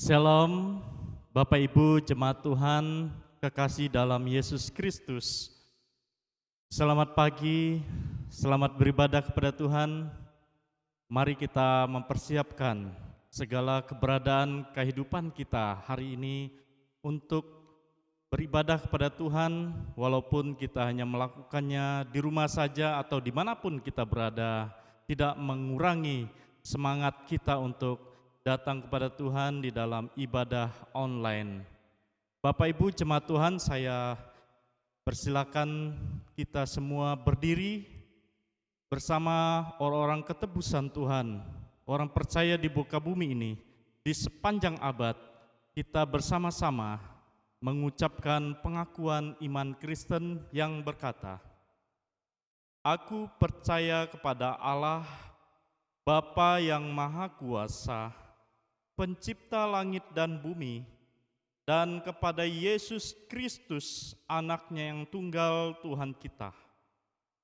Shalom, Bapak Ibu jemaat Tuhan, kekasih dalam Yesus Kristus. Selamat pagi, selamat beribadah kepada Tuhan. Mari kita mempersiapkan segala keberadaan kehidupan kita hari ini untuk beribadah kepada Tuhan, walaupun kita hanya melakukannya di rumah saja atau dimanapun kita berada, tidak mengurangi semangat kita untuk datang kepada Tuhan di dalam ibadah online. Bapak Ibu jemaat Tuhan, saya persilakan kita semua berdiri bersama orang-orang ketebusan Tuhan, orang percaya di muka bumi ini. Di sepanjang abad kita bersama-sama mengucapkan pengakuan iman Kristen yang berkata, "Aku percaya kepada Allah, Bapa yang Maha Kuasa, Pencipta langit dan bumi, dan kepada Yesus Kristus, anaknya yang tunggal Tuhan kita,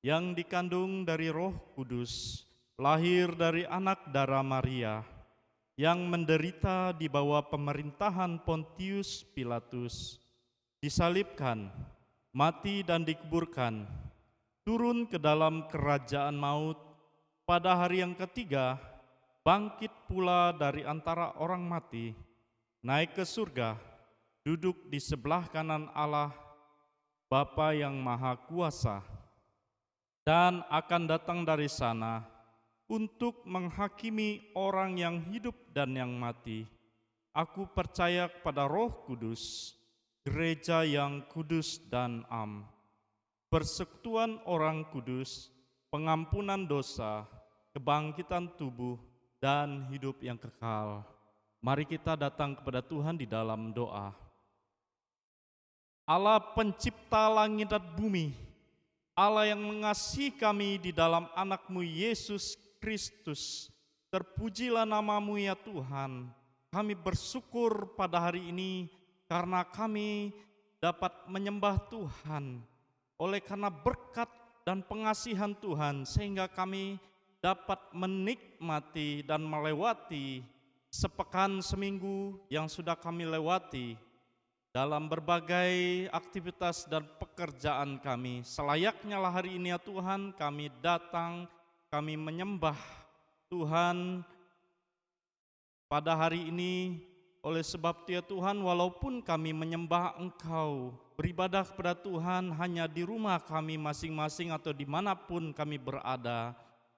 yang dikandung dari Roh Kudus, lahir dari anak darah Maria, yang menderita di bawah pemerintahan Pontius Pilatus, disalibkan, mati dan dikuburkan, turun ke dalam kerajaan maut, pada hari yang ketiga bangkit pula dari antara orang mati, naik ke surga, duduk di sebelah kanan Allah, Bapa yang Maha Kuasa, dan akan datang dari sana untuk menghakimi orang yang hidup dan yang mati. Aku percaya kepada Roh Kudus, gereja yang kudus dan am, persekutuan orang kudus, pengampunan dosa, kebangkitan tubuh, dan hidup yang kekal." Mari kita datang kepada Tuhan di dalam doa. Allah pencipta langit dan bumi, Allah yang mengasihi kami di dalam anak-Mu Yesus Kristus, terpujilah nama-Mu ya Tuhan. Kami bersyukur pada hari ini karena kami dapat menyembah Tuhan. Oleh karena berkat dan pengasihan Tuhan, sehingga kami dapat menikmati dan melewati sepekan seminggu yang sudah kami lewati dalam berbagai aktivitas dan pekerjaan kami. Selayaknya lah hari ini ya Tuhan, kami datang, kami menyembah Tuhan pada hari ini. Oleh sebab itu ya Tuhan, walaupun kami menyembah Engkau, beribadah kepada Tuhan hanya di rumah kami masing-masing atau dimanapun kami berada,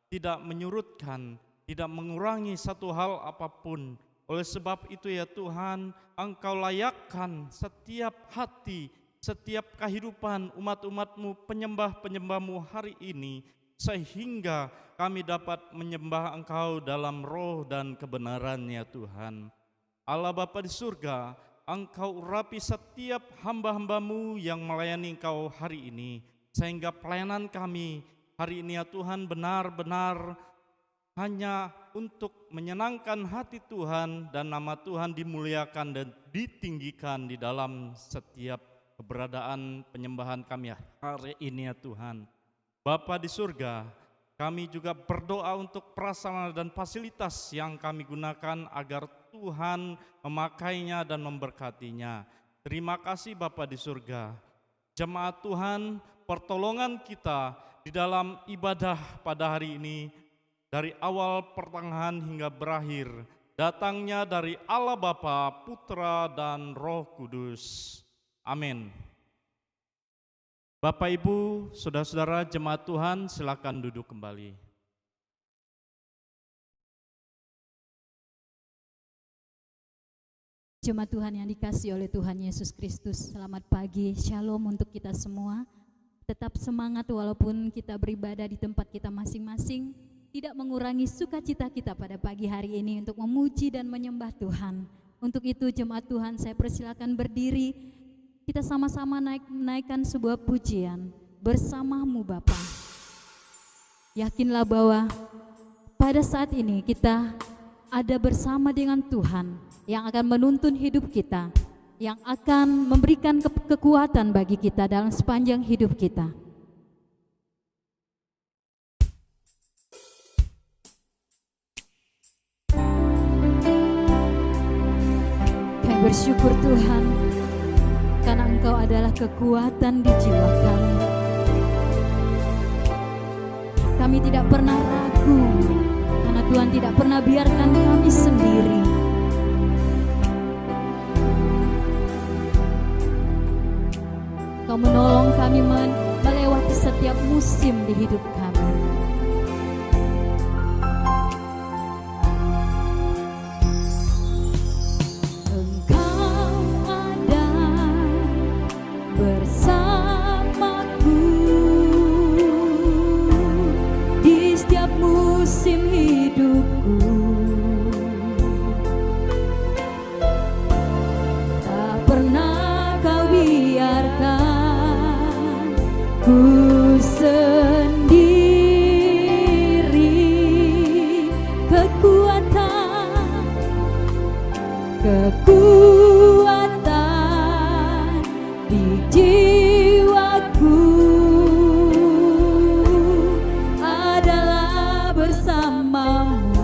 tidak menyurutkan, tidak mengurangi satu hal apapun. Oleh sebab itu ya Tuhan, Engkau layakkan setiap hati, setiap kehidupan umat-umat-Mu, penyembah-penyembah-Mu hari ini, sehingga kami dapat menyembah Engkau dalam roh dan kebenaran ya Tuhan. Allah Bapa di surga, Engkau urapi setiap hamba-hamba-Mu yang melayani Engkau hari ini, sehingga pelayanan kami hari ini ya Tuhan benar-benar hanya untuk menyenangkan hati Tuhan dan nama Tuhan dimuliakan dan ditinggikan di dalam setiap keberadaan penyembahan kami hari ini ya Tuhan. Bapa di surga, kami juga berdoa untuk prasarana dan fasilitas yang kami gunakan agar Tuhan memakainya dan memberkatinya. Terima kasih Bapa di surga. Jemaat Tuhan, pertolongan kita di dalam ibadah pada hari ini, dari awal pertengahan hingga berakhir, datangnya dari Allah Bapa, Putra, dan Roh Kudus. Amin. Bapak Ibu, saudara-saudara jemaat Tuhan, silakan duduk kembali. Jemaat Tuhan yang dikasihi oleh Tuhan Yesus Kristus, selamat pagi, shalom untuk kita semua. Tetap semangat walaupun kita beribadah di tempat kita masing-masing, tidak mengurangi sukacita kita pada pagi hari ini untuk memuji dan menyembah Tuhan. Untuk itu jemaat Tuhan, saya persilakan berdiri, kita sama-sama menaikkan sebuah pujian, "Bersama-Mu Bapa." Yakinlah bahwa pada saat ini kita ada bersama dengan Tuhan yang akan menuntun hidup kita, yang akan memberikan kekuatan bagi kita dalam sepanjang hidup kita. bersyukur Tuhan, karena Engkau adalah kekuatan di jiwa kami. Kami tidak pernah ragu, karena Tuhan tidak pernah biarkan kami sendiri. Kau menolong kami melewati setiap musim di hidup kami. Engkau ada bersamaku di setiap musim hidupku. Tak pernah kau biarkan ku sendiri. Kekuatan di jiwaku adalah bersamamu.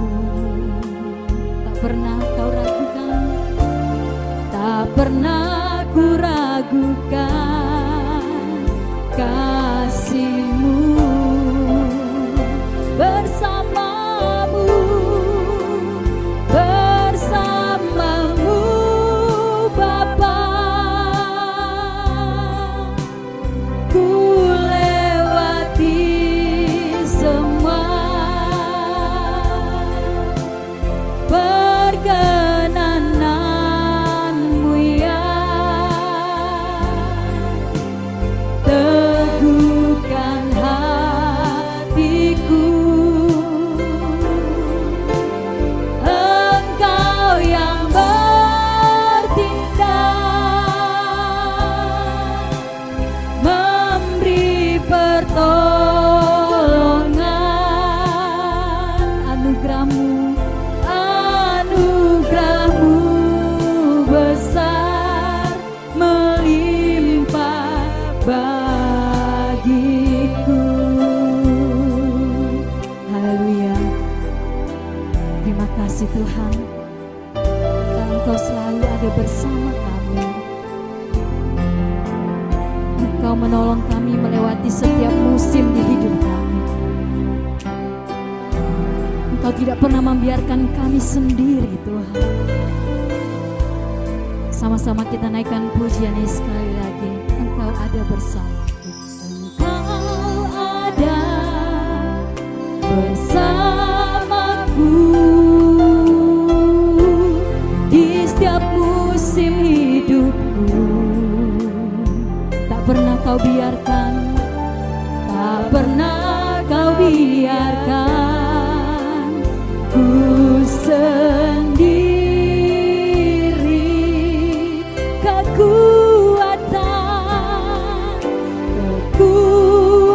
Tak pernah kau ragukan, tak pernah ku ragukan kasih-Mu bersamamu, bersamamu Bapa. Ku lewati semua perkenanan-Mu ya. Teguhkan hatiku, Engkau yang bertindak, memberi pertolongan. Anugerah-Mu besar melimpah bagiku. Haleluya. Terima kasih Tuhan, karena Engkau selalu ada bersama kami. Engkau menolong kami melewati setiap musim di hidup kami. Engkau tidak pernah membiarkan kami sendiri Tuhan. Sama-sama kita naikkan pujian ini sekali lagi. Engkau ada bersamaku. Engkau ada bersamaku di setiap musim hidupku. Tak pernah kau biarkan, tak pernah kau biarkan ku sendiri.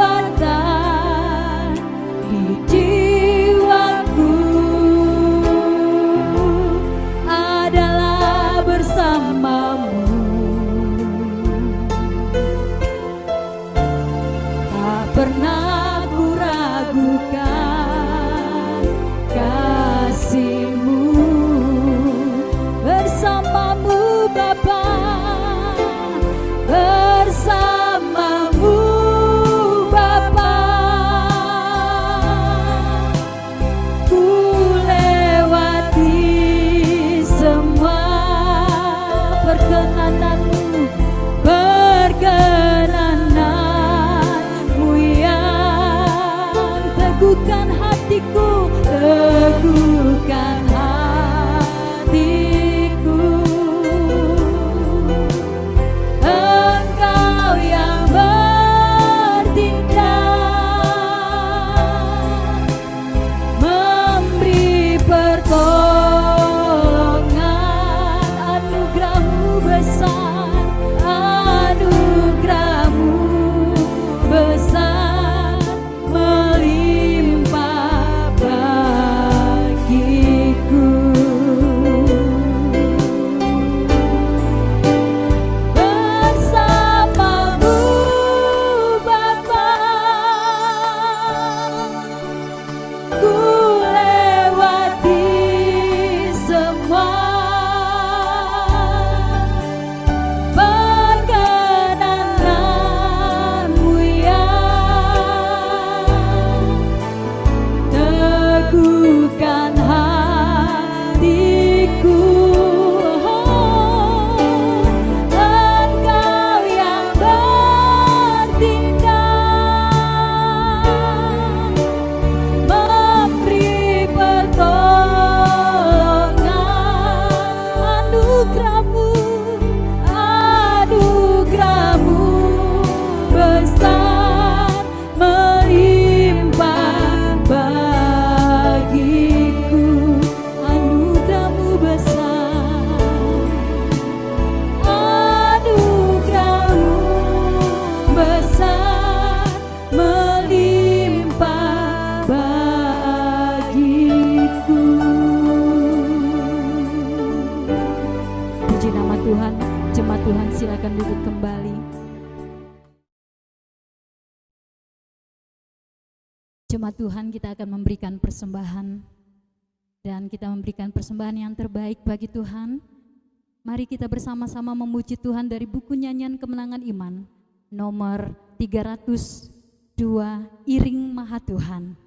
Kekuatan di jiwaku adalah bersamamu. Tak pernah ku ragukan kasih-Mu bersamamu Bapa, bersamamu Bapa. Ku lewati semua perkenanan-Mu, perkenanan-Mu yang teguhkan hatiku, teguhkan hatiku. Engkau yang bertindak, memberi pertolongan. Anugerah-Mu besar, anugerah-Mu besar melimpah Tuhan, silakan duduk kembali. Jemaat Tuhan, kita akan memberikan persembahan dan kita memberikan persembahan yang terbaik bagi Tuhan. Mari kita bersama-sama memuji Tuhan dari buku nyanyian kemenangan iman nomor 302, Iring Maha Tuhan.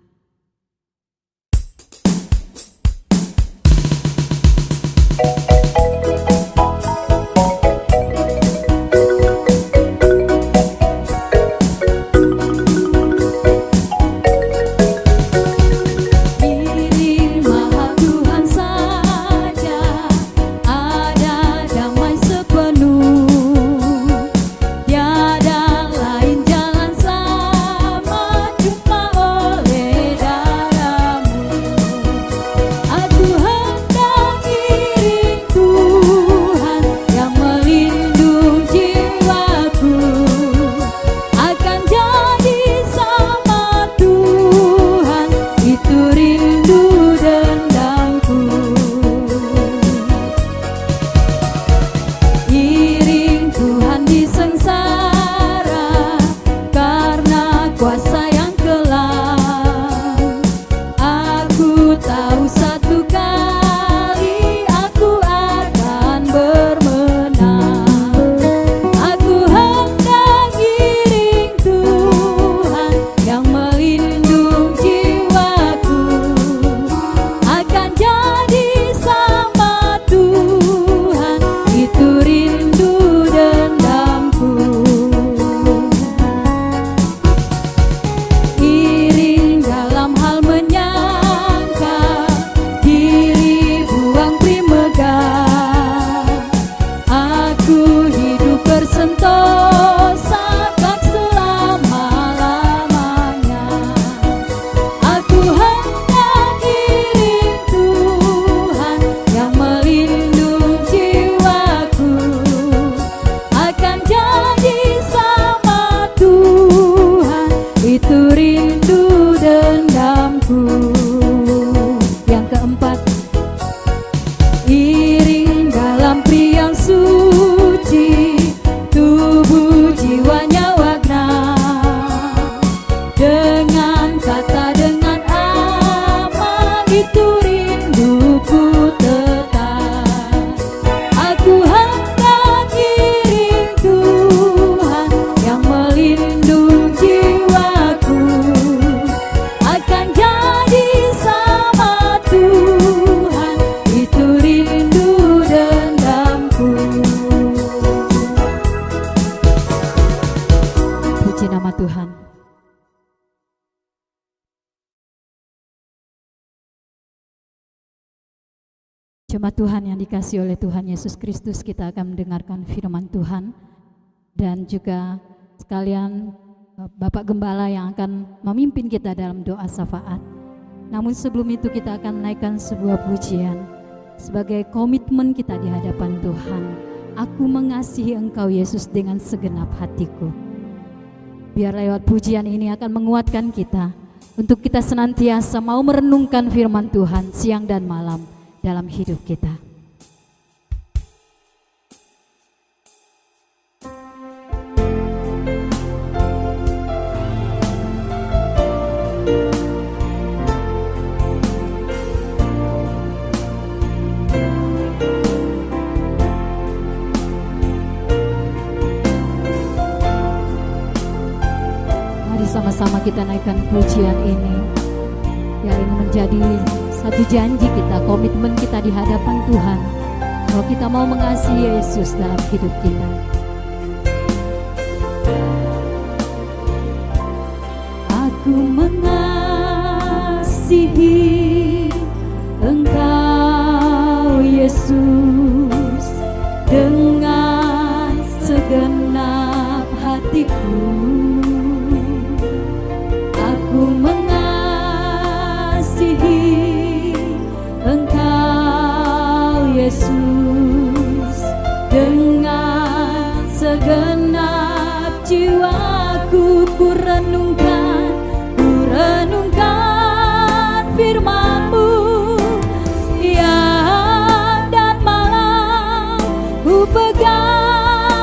Jemaat Tuhan yang dikasihi oleh Tuhan Yesus Kristus, kita akan mendengarkan firman Tuhan dan juga sekalian Bapak Gembala yang akan memimpin kita dalam doa syafaat. Namun sebelum itu kita akan naikkan sebuah pujian sebagai komitmen kita di hadapan Tuhan. Aku mengasihi Engkau Yesus dengan segenap hatiku. Biar lewat pujian ini akan menguatkan kita untuk kita senantiasa mau merenungkan firman Tuhan siang dan malam dalam hidup kita. Mari sama-sama kita naikkan pujian ini, yang ini menjadi satu janji kita, komitmen kita di hadapan Tuhan, bahwa kita mau mengasihi Yesus dalam hidup kita. Aku mengasihi Engkau Yesus dengan segenap hatiku. Aku mengasihi Engkau Yesus dengan segenap jiwaku. Ku renungkan firman-Mu siang dan malam. Ku pegang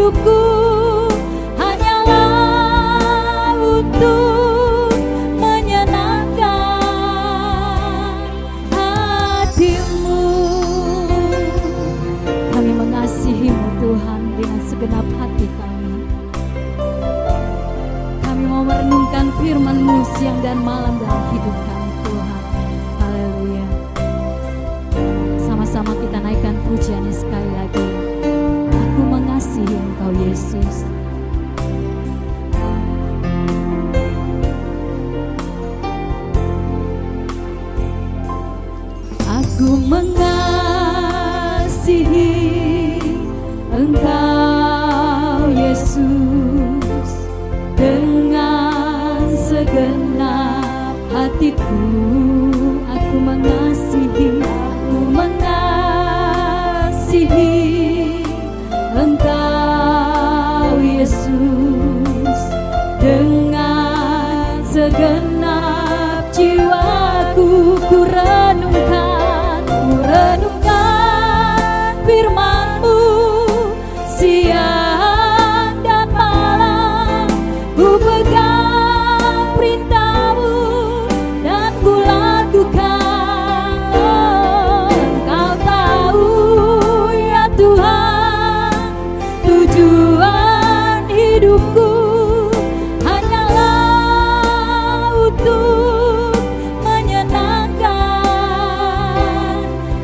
hidupku hanyalah untuk menyenangkan hatimu. Kami mengasihi-Mu Tuhan dengan segenap hati kami. Kami mau merenungkan firman-Mu siang dan malam dalam hidup kami Tuhan. Haleluya. Sama-sama kita naikkan pujiannya sekali lagi. Aku mengasihi Engkau Yesus. Aku mengasihi Engkau Yesus dengan segenap hatiku. Aku mengasihi Engkau Yesus dengan segenap jiwaku. Ku renungkan firman-Mu siang dan malam. Ku pegang perintah-Mu dan ku lakukan. Engkau tahu ya Tuhan, tujuan hidupku hanyalah untuk menyenangkan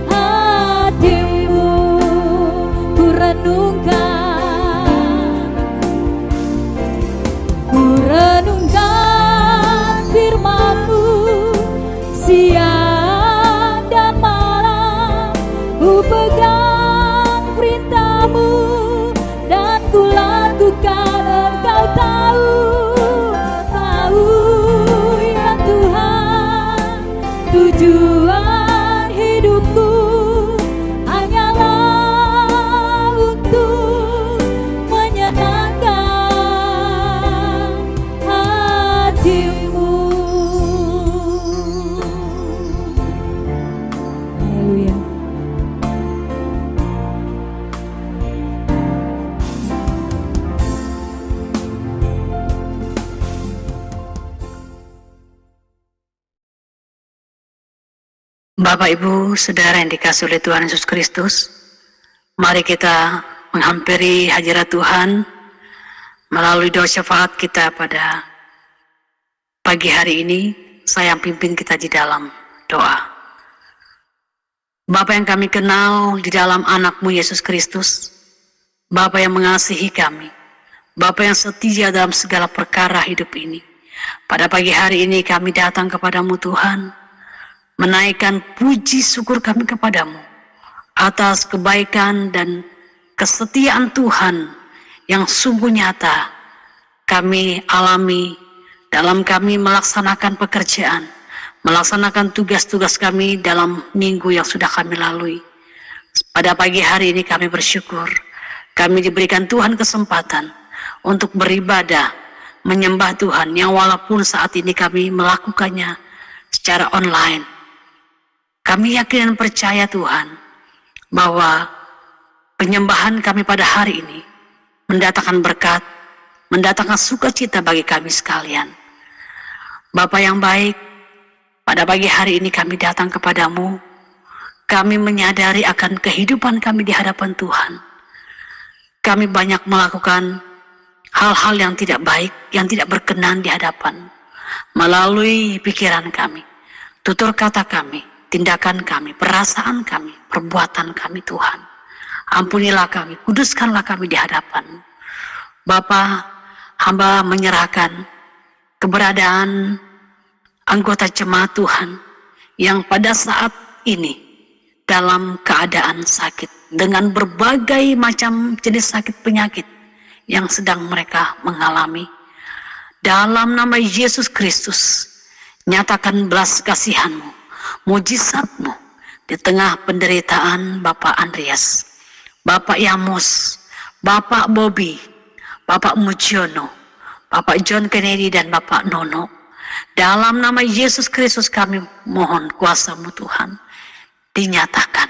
hati-Mu. Ku renungkan firman-Mu siang dan malam. Ku pegang perintah-Mu dan ku lakukan. Engkau tahu ya Tuhan, tujuan hidupku hanyalah untuk menyenangkan hati-Mu. Haleluya. Bapak, Ibu, Saudara yang dikasihi oleh Tuhan Yesus Kristus, mari kita menghampiri hadirat Tuhan melalui doa syafaat kita pada pagi hari ini. Saya yang pimpin kita di dalam doa. Bapa yang kami kenal di dalam anak-Mu Yesus Kristus, Bapa yang mengasihi kami, Bapa yang setia dalam segala perkara hidup ini. Pada pagi hari ini kami datang kepadamu Tuhan, menaikkan puji syukur kami kepadamu atas kebaikan dan kesetiaan Tuhan yang sungguh nyata kami alami dalam kami melaksanakan pekerjaan, melaksanakan tugas-tugas kami dalam minggu yang sudah kami lalui. Pada pagi hari ini kami bersyukur, kami diberikan Tuhan kesempatan untuk beribadah, menyembah Tuhan, yang walaupun saat ini kami melakukannya secara online. Kami yakin dan percaya Tuhan, bahwa penyembahan kami pada hari ini mendatangkan berkat, mendatangkan sukacita bagi kami sekalian. Bapa yang baik, pada pagi hari ini kami datang kepadamu. Kami menyadari akan kehidupan kami di hadapan Tuhan. Kami banyak melakukan hal-hal yang tidak baik, yang tidak berkenan di hadapan, melalui pikiran kami, tutur kata kami, tindakan kami, perasaan kami, perbuatan kami Tuhan. Ampunilah kami, kuduskanlah kami di hadapan. Bapa, hamba menyerahkan keberadaan anggota jemaat Tuhan yang pada saat ini dalam keadaan sakit, dengan berbagai macam jenis sakit penyakit yang sedang mereka mengalami. Dalam nama Yesus Kristus, nyatakan belas kasihan-Mu, mujizat-Mu di tengah penderitaan Bapak Andreas, Bapak Yamus, Bapak Bobby, Bapak Mujiono, Bapak John Kennedy, dan Bapak Nono. Dalam nama Yesus Kristus kami mohon kuasa-Mu Tuhan dinyatakan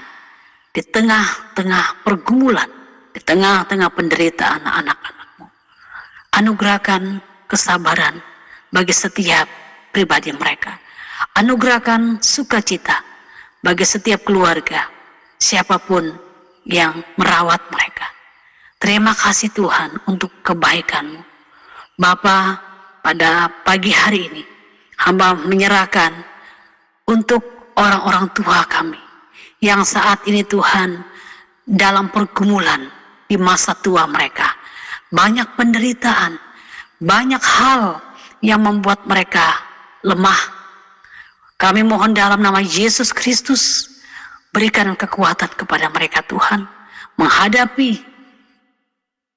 di tengah-tengah pergumulan, di tengah-tengah penderitaan anak-anak-Mu. Anugerahkan kesabaran bagi setiap pribadi mereka. Anugerahkan sukacita bagi setiap keluarga, siapapun yang merawat mereka. Terima kasih Tuhan untuk kebaikan-Mu. Bapa, pada pagi hari ini, hamba menyerahkan untuk orang-orang tua kami yang saat ini Tuhan dalam pergumulan di masa tua mereka. Banyak penderitaan, banyak hal yang membuat mereka lemah. Kami mohon dalam nama Yesus Kristus, berikan kekuatan kepada mereka Tuhan, menghadapi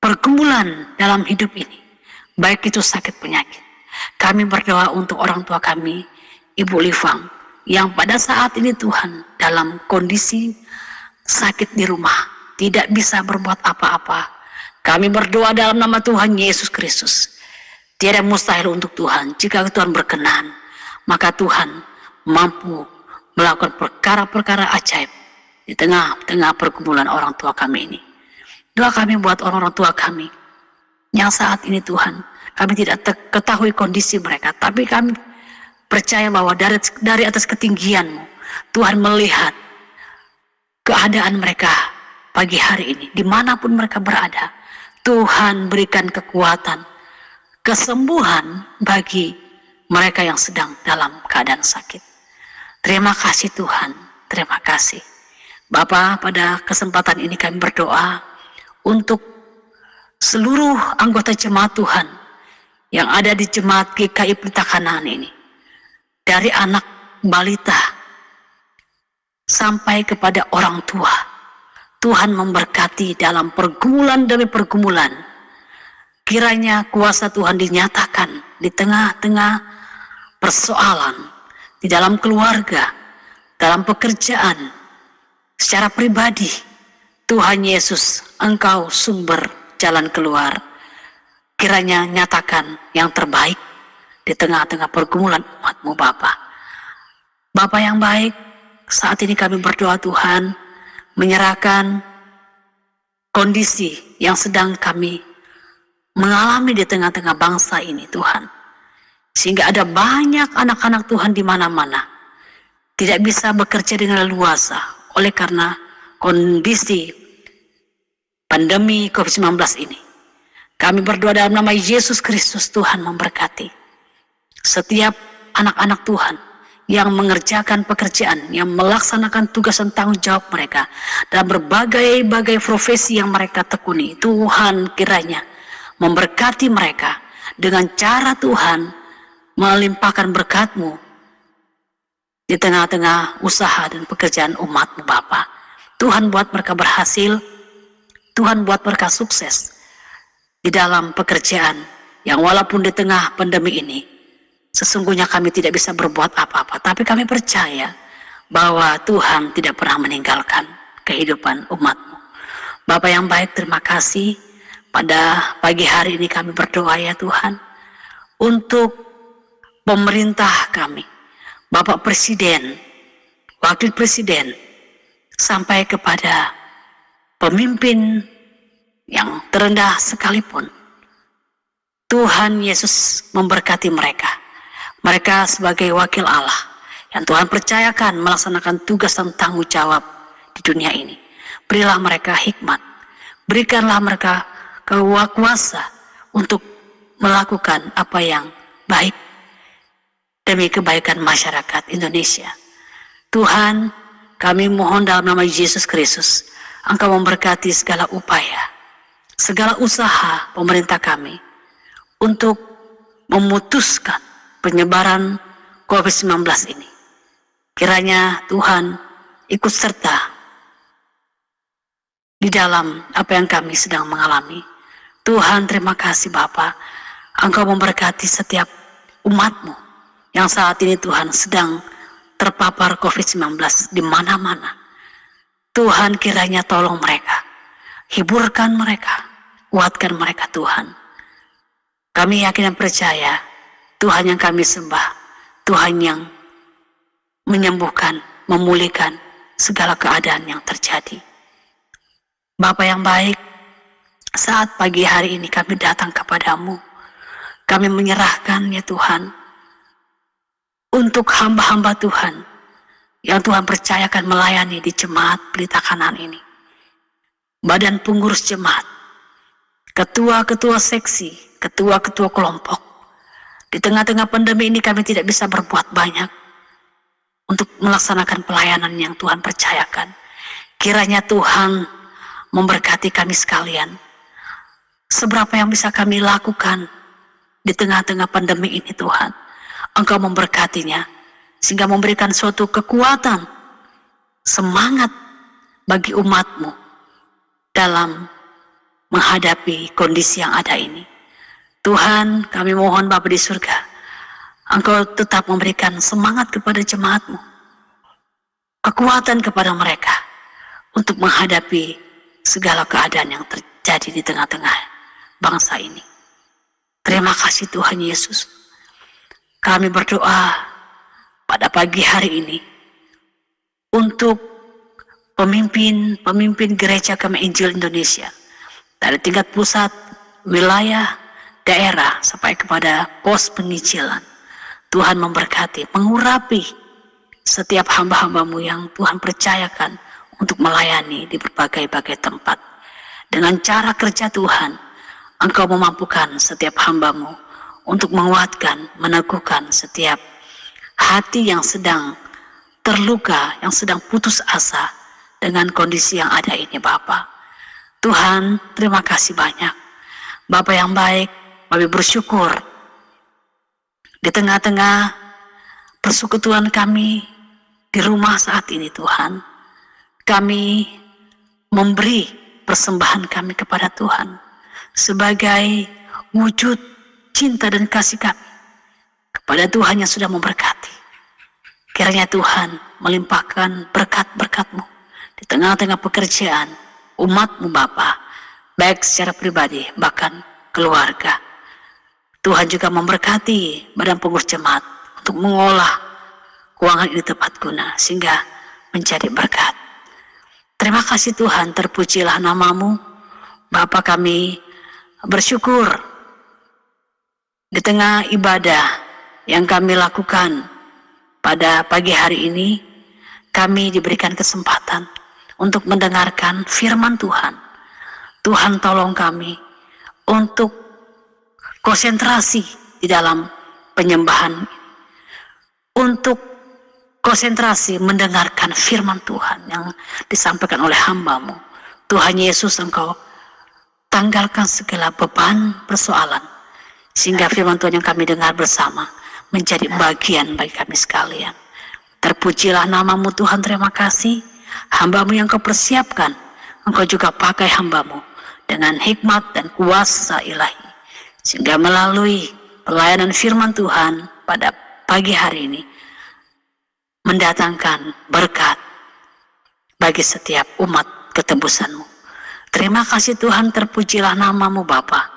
pergumulan dalam hidup ini, baik itu sakit penyakit. Kami berdoa untuk orang tua kami, Ibu Livang, yang pada saat ini Tuhan dalam kondisi sakit di rumah, tidak bisa berbuat apa-apa. Kami berdoa dalam nama Tuhan Yesus Kristus. Tiada mustahil untuk Tuhan. Jika Tuhan berkenan, maka Tuhan mampu melakukan perkara-perkara ajaib di tengah-tengah pergumulan orang tua kami ini. Doa kami buat orang-orang tua kami yang saat ini Tuhan, kami tidak ketahui kondisi mereka, tapi kami percaya bahwa dari atas ketinggian-Mu, Tuhan melihat keadaan mereka pagi hari ini, dimanapun mereka berada. Tuhan berikan kekuatan, kesembuhan bagi mereka yang sedang dalam keadaan sakit. Terima kasih Tuhan, terima kasih. Bapa, pada kesempatan ini kami berdoa untuk seluruh anggota jemaat Tuhan yang ada di jemaat GKI Pelita Kanaan ini, dari anak balita sampai kepada orang tua. Tuhan memberkati dalam pergumulan demi pergumulan. Kiranya kuasa Tuhan dinyatakan di tengah-tengah persoalan, di dalam keluarga, dalam pekerjaan, secara pribadi. Tuhan Yesus, Engkau sumber jalan keluar. Kiranya nyatakan yang terbaik di tengah-tengah pergumulan umat-Mu Bapa. Bapa yang baik, saat ini kami berdoa Tuhan, menyerahkan kondisi yang sedang kami mengalami di tengah-tengah bangsa ini Tuhan. Sehingga ada banyak anak-anak Tuhan di mana-mana tidak bisa bekerja dengan leluasa oleh karena kondisi pandemi COVID-19 ini. Kami berdoa dalam nama Yesus Kristus, Tuhan memberkati setiap anak-anak Tuhan yang mengerjakan pekerjaan, yang melaksanakan tugas dan tanggung jawab mereka dalam berbagai-bagai profesi yang mereka tekuni. Tuhan kiranya memberkati mereka dengan cara Tuhan melimpahkan berkat-Mu di tengah-tengah usaha dan pekerjaan umat-Mu Bapa. Tuhan buat mereka berhasil, Tuhan buat mereka sukses di dalam pekerjaan yang walaupun di tengah pandemi ini sesungguhnya kami tidak bisa berbuat apa-apa, tapi kami percaya bahwa Tuhan tidak pernah meninggalkan kehidupan umat-Mu. Bapa yang baik, terima kasih. Pada pagi hari ini kami berdoa ya Tuhan, untuk pemerintah kami, Bapak Presiden, Wakil Presiden, sampai kepada pemimpin yang terendah sekalipun. Tuhan Yesus memberkati mereka. Mereka sebagai wakil Allah yang Tuhan percayakan melaksanakan tugas dan tanggung jawab di dunia ini. Berilah mereka hikmat, berikanlah mereka kuasa untuk melakukan apa yang baik demi kebaikan masyarakat Indonesia. Tuhan, kami mohon dalam nama Yesus Kristus, Engkau memberkati segala upaya, segala usaha pemerintah kami untuk memutuskan penyebaran COVID-19 ini. Kiranya Tuhan ikut serta di dalam apa yang kami sedang mengalami. Tuhan, terima kasih Bapa, Engkau memberkati setiap umat-Mu yang saat ini Tuhan sedang terpapar COVID-19 di mana-mana. Tuhan, kiranya tolong mereka, hiburkan mereka, kuatkan mereka Tuhan. Kami yakin dan percaya Tuhan yang kami sembah, Tuhan yang menyembuhkan, memulihkan segala keadaan yang terjadi. Bapa yang baik, saat pagi hari ini kami datang kepadamu, kami menyerahkan ya Tuhan, untuk hamba-hamba Tuhan, yang Tuhan percayakan melayani di jemaat Pelita Kanan ini. Badan pengurus jemaat, ketua-ketua seksi, ketua-ketua kelompok. Di tengah-tengah pandemi ini kami tidak bisa berbuat banyak untuk melaksanakan pelayanan yang Tuhan percayakan. Kiranya Tuhan memberkati kami sekalian. Seberapa yang bisa kami lakukan di tengah-tengah pandemi ini Tuhan, Engkau memberkatinya, sehingga memberikan suatu kekuatan, semangat bagi umat-Mu dalam menghadapi kondisi yang ada ini. Tuhan, kami mohon Bapa di surga, Engkau tetap memberikan semangat kepada jemaat-Mu, kekuatan kepada mereka untuk menghadapi segala keadaan yang terjadi di tengah-tengah bangsa ini. Terima kasih Tuhan Yesus. Kami berdoa pada pagi hari ini untuk pemimpin gereja Kami Injil Indonesia, dari tingkat pusat, wilayah, daerah, sampai kepada pos penginjilan. Tuhan memberkati, mengurapi setiap hamba-hamba-Mu yang Tuhan percayakan untuk melayani di berbagai-bagai tempat. Dengan cara kerja Tuhan, Engkau memampukan setiap hamba-Mu untuk menguatkan, meneguhkan setiap hati yang sedang terluka, yang sedang putus asa dengan kondisi yang ada ini Bapa. Tuhan, terima kasih banyak. Bapa yang baik, kami bersyukur di tengah-tengah persekutuan kami di rumah saat ini Tuhan. Kami memberi persembahan kami kepada Tuhan sebagai wujud cinta dan kasih kami kepada Tuhan yang sudah memberkati. Kiranya Tuhan melimpahkan berkat-berkat-Mu di tengah-tengah pekerjaan umat-Mu Bapa, baik secara pribadi bahkan keluarga. Tuhan juga memberkati badan pengurus jemaat untuk mengolah keuangan ini tepat guna sehingga menjadi berkat. Terima kasih Tuhan, terpujilah nama-Mu. Bapa, kami bersyukur di tengah ibadah yang kami lakukan pada pagi hari ini, kami diberikan kesempatan untuk mendengarkan firman Tuhan. Tuhan tolong kami untuk konsentrasi di dalam penyembahan, untuk konsentrasi mendengarkan firman Tuhan yang disampaikan oleh hamba-Mu. Tuhan Yesus, Engkau tanggalkan segala beban persoalan, sehingga firman Tuhan yang kami dengar bersama menjadi bagian bagi kami sekalian. Terpujilah nama-Mu Tuhan, terima kasih. Hamba-Mu yang Kau persiapkan, Engkau juga pakai hamba-Mu dengan hikmat dan kuasa ilahi, sehingga melalui pelayanan firman Tuhan pada pagi hari ini mendatangkan berkat bagi setiap umat ketebusan-Mu. Terima kasih Tuhan, terpujilah nama-Mu Bapa.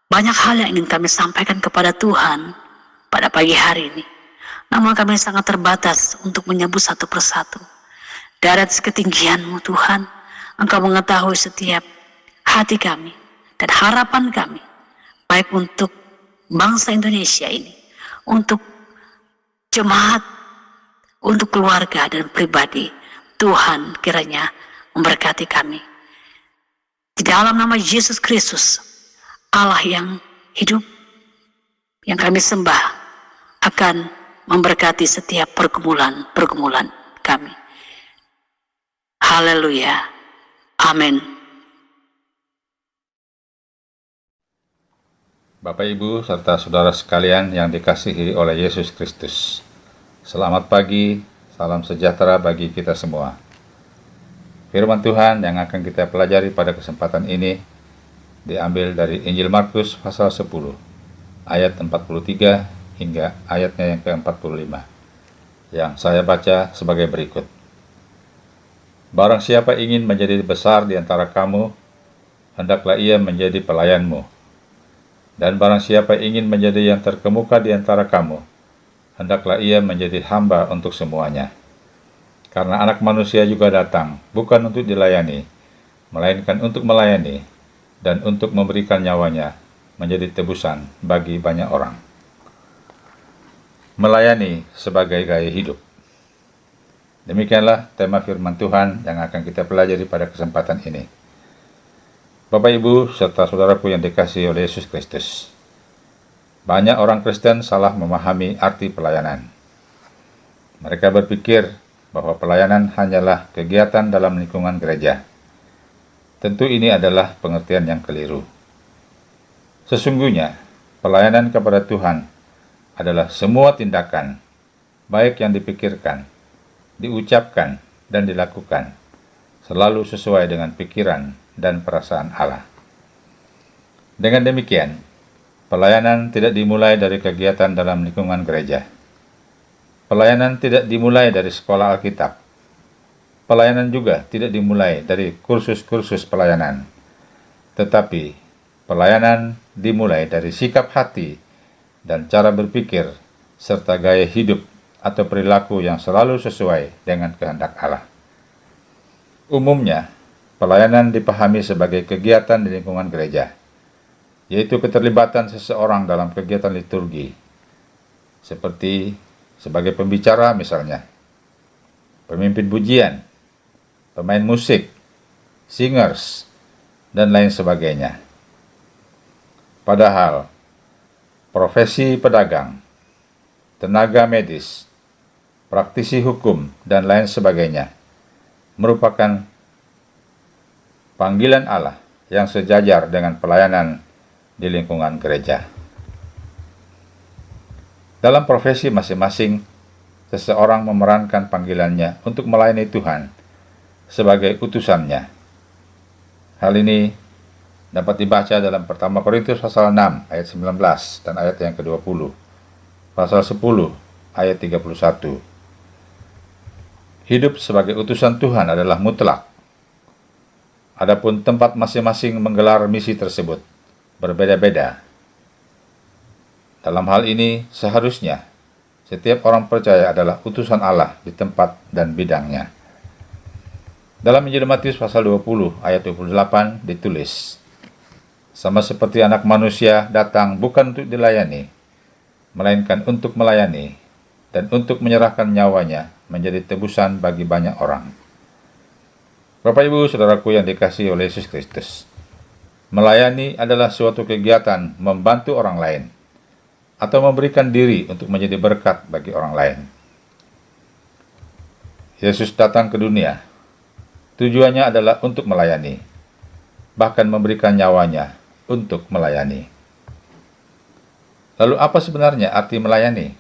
Banyak hal yang ingin kami sampaikan kepada Tuhan pada pagi hari ini, namun kami sangat terbatas untuk menyebut satu persatu. Dari atas ketinggian-Mu Tuhan, Engkau mengetahui setiap hati kami dan harapan kami, baik untuk bangsa Indonesia ini, untuk jemaat, untuk keluarga dan pribadi. Tuhan kiranya memberkati kami. Di dalam nama Yesus Kristus, Allah yang hidup, yang kami sembah, akan memberkati setiap pergumulan kami. Haleluya. Amin. Bapak, Ibu, serta saudara sekalian yang dikasihi oleh Yesus Kristus. Selamat pagi, salam sejahtera bagi kita semua. Firman Tuhan yang akan kita pelajari pada kesempatan ini diambil dari Injil Markus pasal 10, ayat 43 hingga ayatnya yang ke-45, yang saya baca sebagai berikut. Barang siapa ingin menjadi besar di antara kamu, hendaklah ia menjadi pelayanmu. Dan barang siapa ingin menjadi yang terkemuka di antara kamu, hendaklah ia menjadi hamba untuk semuanya. Karena Anak Manusia juga datang, bukan untuk dilayani, melainkan untuk melayani, dan untuk memberikan nyawanya menjadi tebusan bagi banyak orang. Melayani sebagai gaya hidup. Demikianlah tema firman Tuhan yang akan kita pelajari pada kesempatan ini. Bapak, Ibu, serta saudaraku yang dikasihi oleh Yesus Kristus. Banyak orang Kristen salah memahami arti pelayanan. Mereka berpikir bahwa pelayanan hanyalah kegiatan dalam lingkungan gereja. Tentu ini adalah pengertian yang keliru. Sesungguhnya, pelayanan kepada Tuhan adalah semua tindakan, baik yang dipikirkan, diucapkan, dan dilakukan, selalu sesuai dengan pikiran dan perasaan Allah. Dengan demikian, pelayanan tidak dimulai dari kegiatan dalam lingkungan gereja. Pelayanan tidak dimulai dari sekolah Alkitab. Pelayanan juga tidak dimulai dari kursus-kursus pelayanan. Tetapi, pelayanan dimulai dari sikap hati dan cara berpikir, serta gaya hidup atau perilaku yang selalu sesuai dengan kehendak Allah. Umumnya, pelayanan dipahami sebagai kegiatan di lingkungan gereja, yaitu keterlibatan seseorang dalam kegiatan liturgi, seperti sebagai pembicara misalnya, pemimpin pujian, pemain musik, singers, dan lain sebagainya. Padahal, profesi pedagang, tenaga medis, praktisi hukum, dan lain sebagainya merupakan panggilan Allah yang sejajar dengan pelayanan di lingkungan gereja. Dalam profesi masing-masing, seseorang memerankan panggilannya untuk melayani Tuhan sebagai utusannya. Hal ini dapat dibaca dalam 1 Korintus pasal 6 ayat 19 dan ayat yang ke-20, pasal 10 ayat 31. Hidup sebagai utusan Tuhan adalah mutlak. Adapun tempat masing-masing menggelar misi tersebut berbeda-beda. Dalam hal ini, seharusnya setiap orang percaya adalah utusan Allah di tempat dan bidangnya. Dalam Injil Matius pasal 20 ayat 28 ditulis, "Sama seperti Anak Manusia datang bukan untuk dilayani, melainkan untuk melayani dan untuk menyerahkan nyawanya menjadi tebusan bagi banyak orang." Bapak, Ibu, saudaraku yang dikasihi oleh Yesus Kristus, melayani adalah suatu kegiatan membantu orang lain atau memberikan diri untuk menjadi berkat bagi orang lain. Yesus datang ke dunia, tujuannya adalah untuk melayani, bahkan memberikan nyawanya untuk melayani. Lalu apa sebenarnya arti melayani?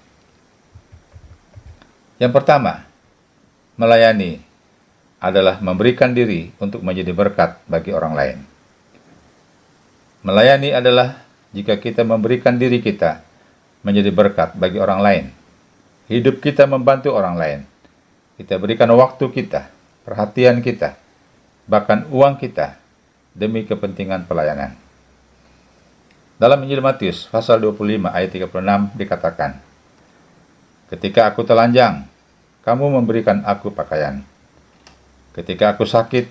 Yang pertama, melayani adalah memberikan diri untuk menjadi berkat bagi orang lain. Melayani adalah jika kita memberikan diri kita menjadi berkat bagi orang lain. Hidup kita membantu orang lain. Kita berikan waktu kita, perhatian kita, bahkan uang kita demi kepentingan pelayanan. Dalam Injil Matius pasal 25 ayat 36 dikatakan, "Ketika aku telanjang, kamu memberikan aku pakaian. Ketika aku sakit,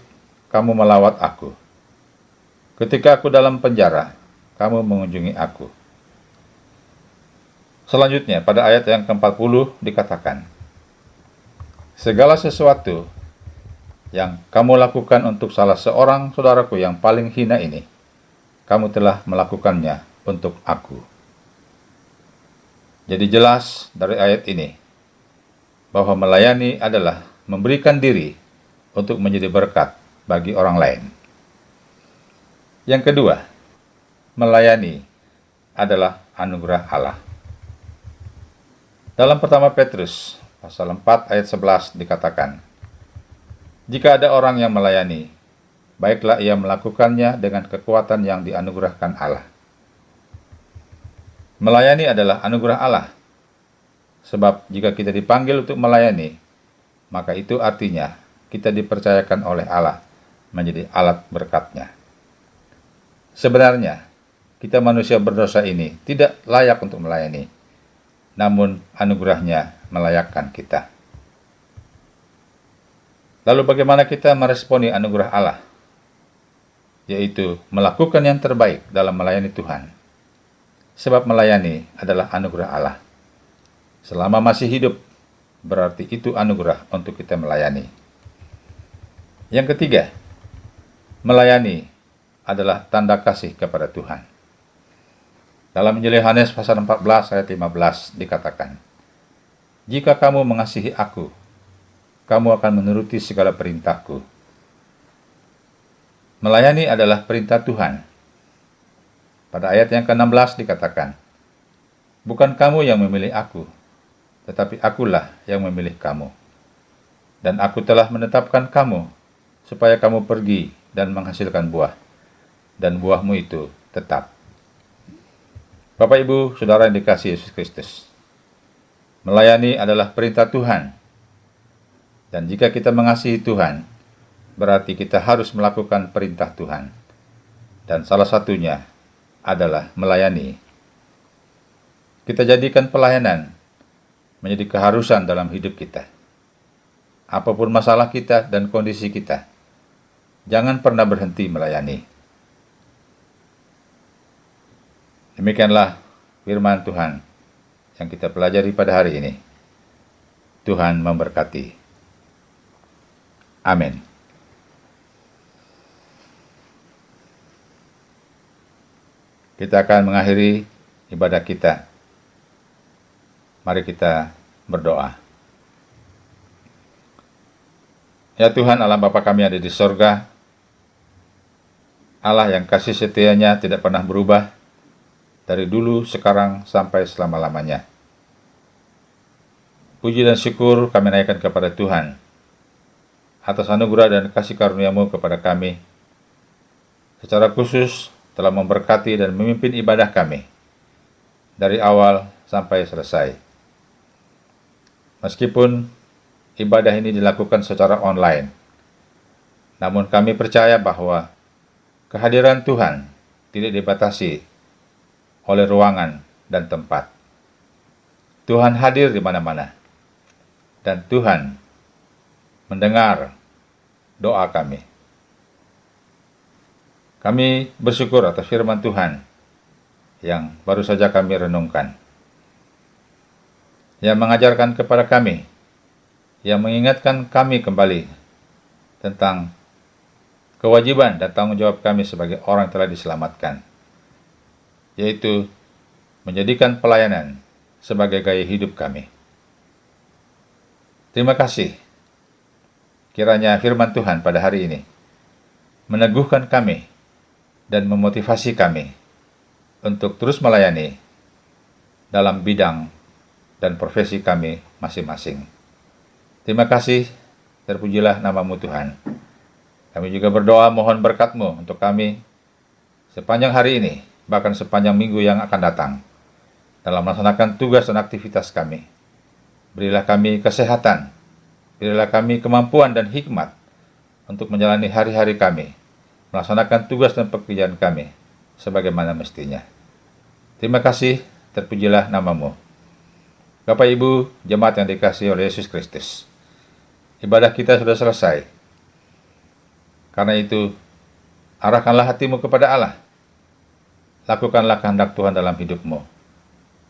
kamu melawat aku. Ketika aku dalam penjara, kamu mengunjungi aku." Selanjutnya, pada ayat yang ke-40 dikatakan, "Segala sesuatu yang kamu lakukan untuk salah seorang saudaraku yang paling hina ini, kamu telah melakukannya untuk aku." Jadi jelas dari ayat ini, bahwa melayani adalah memberikan diri untuk menjadi berkat bagi orang lain. Yang kedua, melayani adalah anugerah Allah. Dalam 1 Petrus pasal 4 ayat 11 dikatakan, "Jika ada orang yang melayani, baiklah ia melakukannya dengan kekuatan yang dianugerahkan Allah." Melayani adalah anugerah Allah. Sebab jika kita dipanggil untuk melayani, maka itu artinya kita dipercayakan oleh Allah menjadi alat berkat-Nya. Sebenarnya, kita manusia berdosa ini tidak layak untuk melayani, namun anugerah-Nya melayakkan kita. Lalu bagaimana kita meresponi anugerah Allah? yaitu melakukan yang terbaik dalam melayani Tuhan. Sebab melayani adalah anugerah Allah. Selama masih hidup, berarti itu anugerah untuk kita melayani. Yang ketiga, melayani adalah tanda kasih kepada Tuhan. Dalam Injil Yohanes pasal 14 ayat 15 dikatakan, "Jika kamu mengasihi aku, kamu akan menuruti segala perintahku." Melayani adalah perintah Tuhan. Pada ayat yang ke-16 dikatakan, "Bukan kamu yang memilih aku, tetapi akulah yang memilih kamu. Dan aku telah menetapkan kamu, supaya kamu pergi dan menghasilkan buah, dan buahmu itu tetap." Bapak, Ibu, Saudara yang dikasihi Yesus Kristus, melayani adalah perintah Tuhan. Dan jika kita mengasihi Tuhan, berarti kita harus melakukan perintah Tuhan. Dan salah satunya adalah melayani. Kita jadikan pelayanan menjadi keharusan dalam hidup kita. Apapun masalah kita dan kondisi kita, jangan pernah berhenti melayani. Demikianlah firman Tuhan yang kita pelajari pada hari ini. Tuhan memberkati. Amin. Kita akan mengakhiri ibadah kita. Mari kita berdoa. Ya Tuhan, Allah Bapa kami ada di sorga, Allah yang kasih setianya tidak pernah berubah, dari dulu, sekarang, sampai selama-lamanya. Puji dan syukur kami naikkan kepada Tuhan, atas anugerah dan kasih karunia-Mu kepada kami, secara khusus telah memberkati dan memimpin ibadah kami, dari awal sampai selesai. Meskipun ibadah ini dilakukan secara online, namun kami percaya bahwa kehadiran Tuhan tidak dibatasi oleh ruangan dan tempat. Tuhan hadir di mana-mana, dan Tuhan mendengar doa kami. Kami bersyukur atas firman Tuhan yang baru saja kami renungkan, yang mengajarkan kepada kami, yang mengingatkan kami kembali tentang kewajiban dan tanggung jawab kami sebagai orang yang telah diselamatkan, yaitu menjadikan pelayanan sebagai gaya hidup kami. Terima kasih. Kiranya firman Tuhan pada hari ini meneguhkan kami dan memotivasi kami untuk terus melayani dalam bidang dan profesi kami masing-masing. Terima kasih, terpujilah nama-Mu Tuhan. Kami juga berdoa mohon berkat-Mu untuk kami sepanjang hari ini, bahkan sepanjang minggu yang akan datang, dalam melaksanakan tugas dan aktivitas kami. Berilah kami kesehatan, berilah kami kemampuan dan hikmat untuk menjalani hari-hari kami, melaksanakan tugas dan pekerjaan kami sebagaimana mestinya. Terima kasih, terpujilah nama-Mu. Bapak Ibu, jemaat yang dikasihi oleh Yesus Kristus, ibadah kita sudah selesai. Karena itu, arahkanlah hatimu kepada Allah. Lakukanlah kehendak Tuhan dalam hidupmu.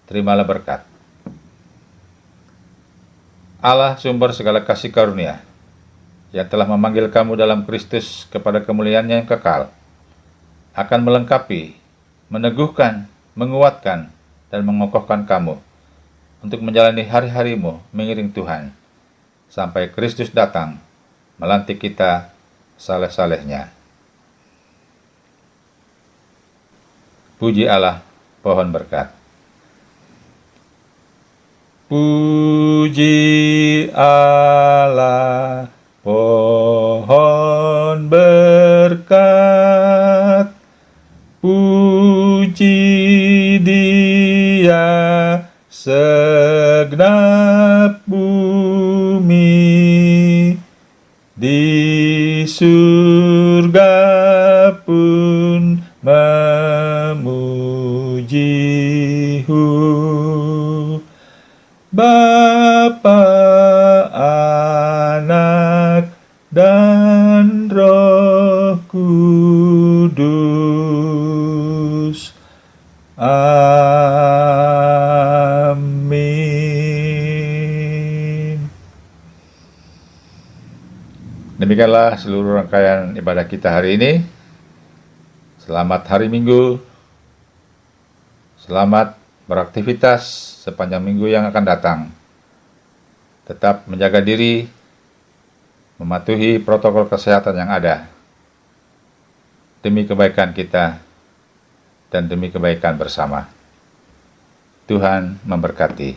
Terimalah berkat. Allah sumber segala kasih karunia, yang telah memanggil kamu dalam Kristus kepada kemuliaannya yang kekal, akan melengkapi, meneguhkan, menguatkan, dan mengokohkan kamu untuk menjalani hari-harimu mengiring Tuhan, sampai Kristus datang melantik kita saleh-salehnya. Puji Allah, pohon berkat. Puji Allah, pohon berkat. Puji Dia segenap bumi, di surga pun memuji-Hu. Bapa, Anak, dan Roh Kudus, Amin. Demikianlah seluruh rangkaian ibadah kita hari ini. Selamat hari Minggu. Selamat beraktivitas sepanjang minggu yang akan datang. Tetap menjaga diri, mematuhi protokol kesehatan yang ada, demi kebaikan kita dan demi kebaikan bersama. Tuhan memberkati.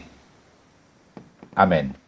Amin.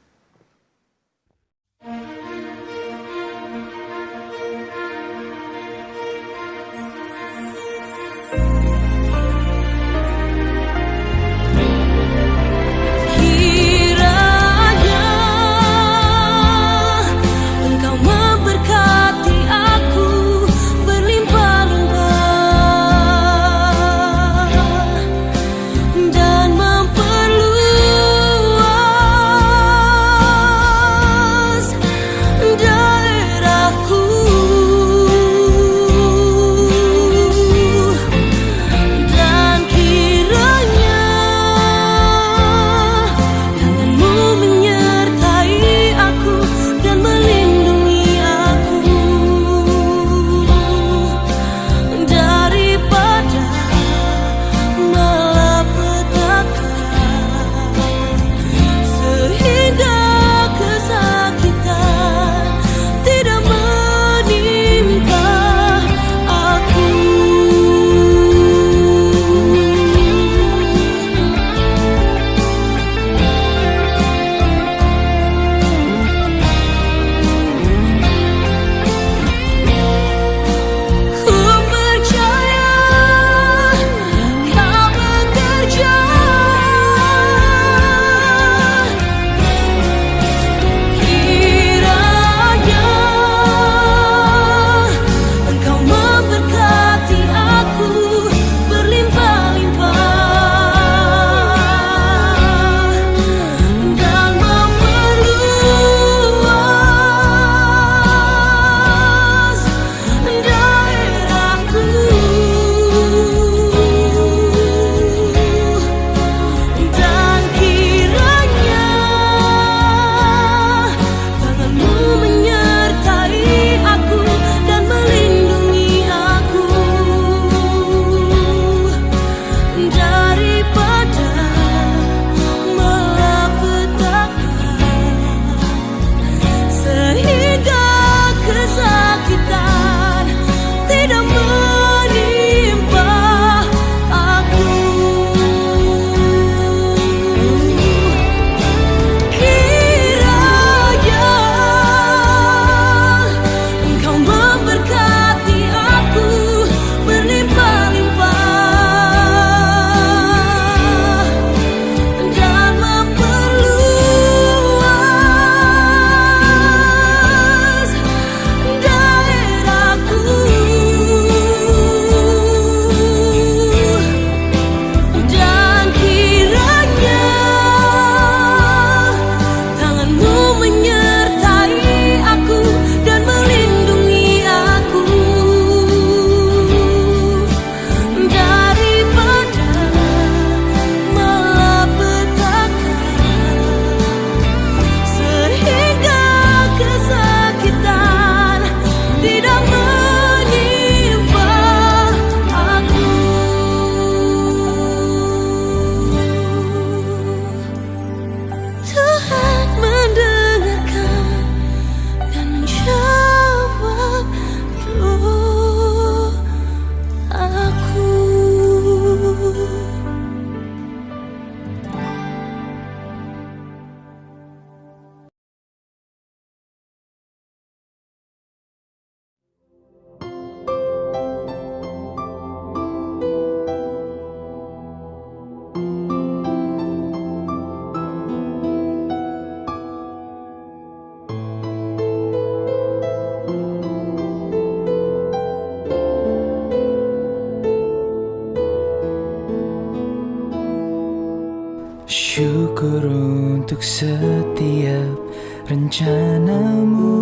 Syukur untuk setiap rencanamu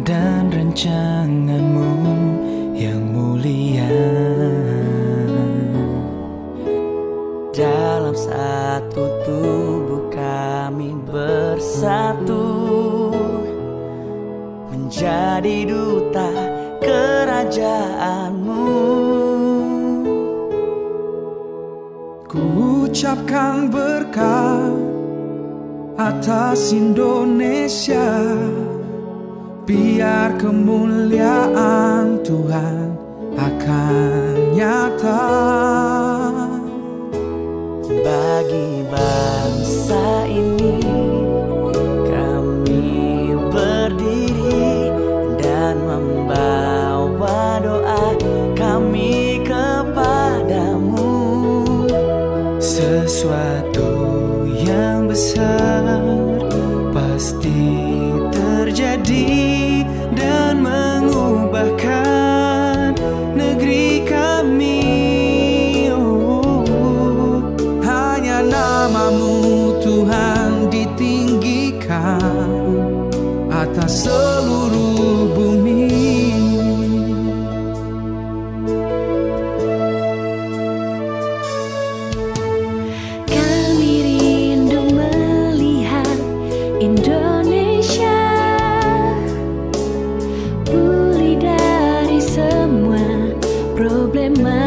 dan rancanganmu yang mulia. kerajaanmu. Ku ucapkan berkat atas Indonesia, biar kemuliaan Tuhan akan nyata. Bagi bangsa ini kami berdiri dan membawa doa kami kepadamu. Sesuatu yang besar pasti terjadi dan mengubahkan negeri kami. Oh, hanya namamu Tuhan ditinggikan atas seluruh bumi. Kami rindu melihat Indonesia pulih dari semua problema.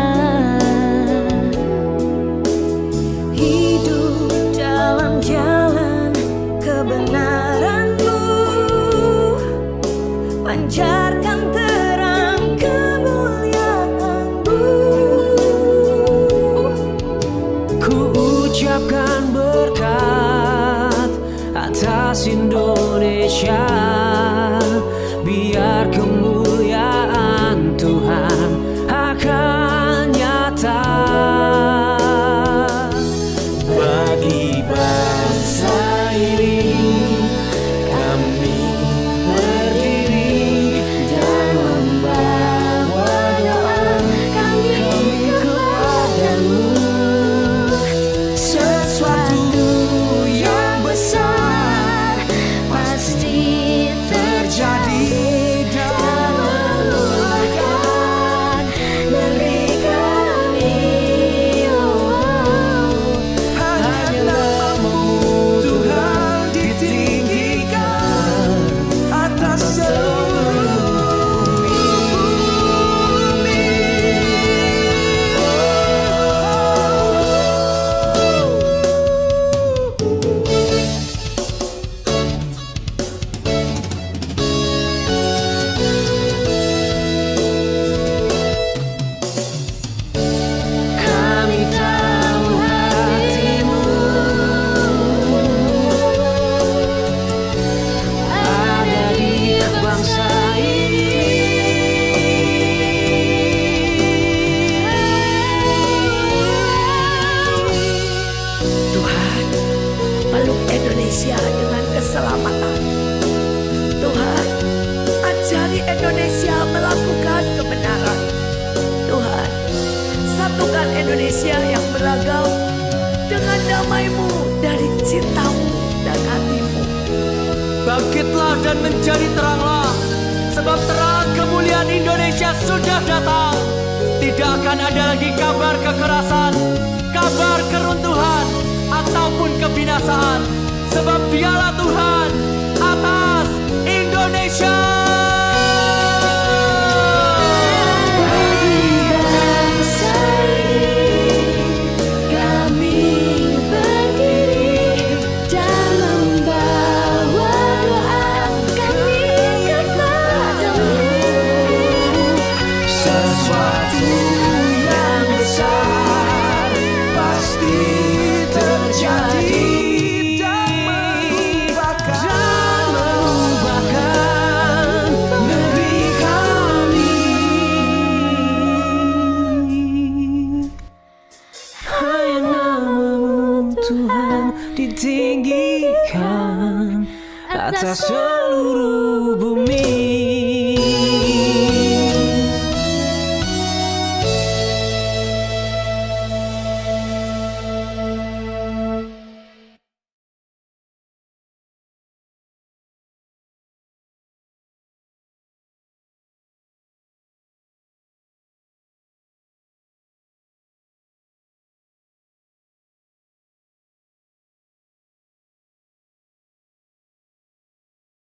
Hidup dalam jalan kebenaran-Mu, pancarkan terang kemuliaan-Mu. Ku ucapkan berkat atas Indonesia, biar kemuliaan Tuhan akan nyata. Bagi bangsa ini kami berdiri dan membawa doa kami kepadamu. Sesuatu yang besar pasti terjadi dan memulihkan negeri kami. Hanya namamu Tuhan ditinggikan atas seluruh bumi. Kami tahu hatimu ada di bangsa ini. Tuhan, peluk Indonesia dengan keselamatan. Tuhan, ajari Indonesia melakukan kebenaran. Tuhan, satukan Indonesia yang beragam dengan damai-Mu dari cinta-Mu dan hati-Mu. Bangkitlah dan menjadi teranglah, sebab terang kemuliaan Indonesia sudah datang. Tidak akan ada lagi kabar kekerasan, kabar keruntuhan, ataupun kebinasaan, sebab Dialah Tuhan atas Indonesia. Bangsa ini kami berdiri dan membawa doa kami kepadamu. Sesuatu yang besar pasti terjadi dan mengubahkan negeri kami. Hanya namamu Tuhan ditinggikan atas